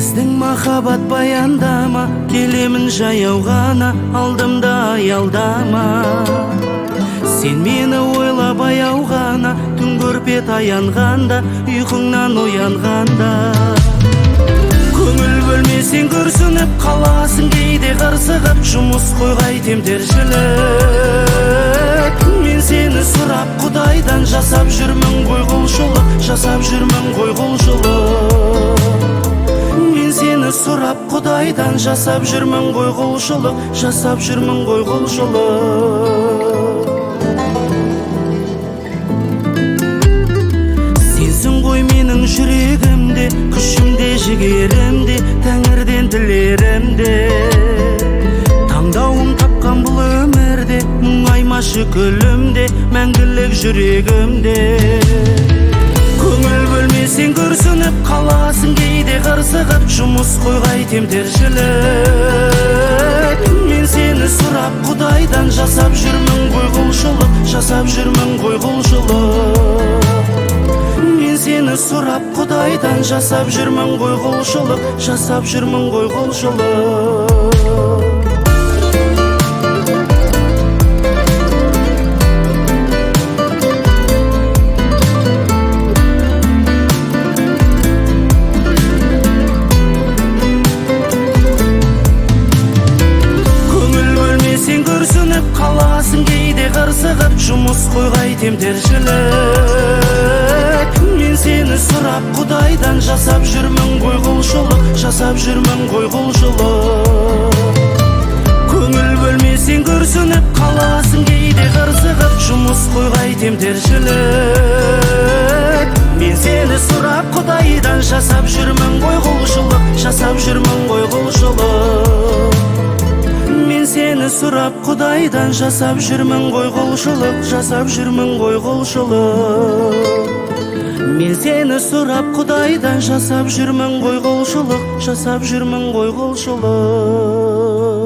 Біздің махаббат баяндама, келемін жаяу ғана, алдымда аялдама. Сен мені ойлап аяу ғана, түн көрпе таянғанда, ұйқыңнан оянғанда. Көңіл бөлмесең күрсініп қаласың, кейде қырсығып, жұмыс қойға айтем тершілік. Мен сені сұрап Құдайдан, жасап жүрмін ғой құлшылық, жасап жүрмін ғой құлшылық. Мен сені сұрап Құдайдан, жасап жүрмін ғой құлшылық, жасап жүрмін ғой құлшылық. Сенсің ғой менің жүрегімде, күшімде, жігерімде, тәңірден тілерімде. Таңдауым тапқан бұл өмірде, мұңаймашы күлімде, мәңгілік жүрегімде. Көңіл бөлмесең күрсініп қаласың, кейде қырсығып, жұмыс қойға айтем тершілік. Мен сені сұрап Құдайдан, жасап жүрмін ғой құлшылық, жасап жүрмін ғой құлшылық. Мен сені сұрап Құдайдан, жасап жүрмін ғой құлшылық, жасап жүрмін ғой құлшылық. Қаласың кейде қырсығып, жұмыс қойға айтем тершілік. Мен сені сұрап Құдайдан, жасап жүрмін ғой құлшылық, жасап жүрмін ғой құлшылық. Көңіл бөлмесең күрсініп қаласың, кейде қырсығып, жұмыс қойға айтем тершілік. Мен сені сұрап Құдайдан, жасап жүрмін ғой құлшылық, жасап жүрмін ғой құлшылық. Мен сені сұрап Құдайдан, жасап жүрмін ғой құлшылық, жасап жүрмін ғой құлшылық. Мен сені сұрап Құдайдан, жасап жүрмін ғой құлшылық, жасап жүрмін ғой құлшылық.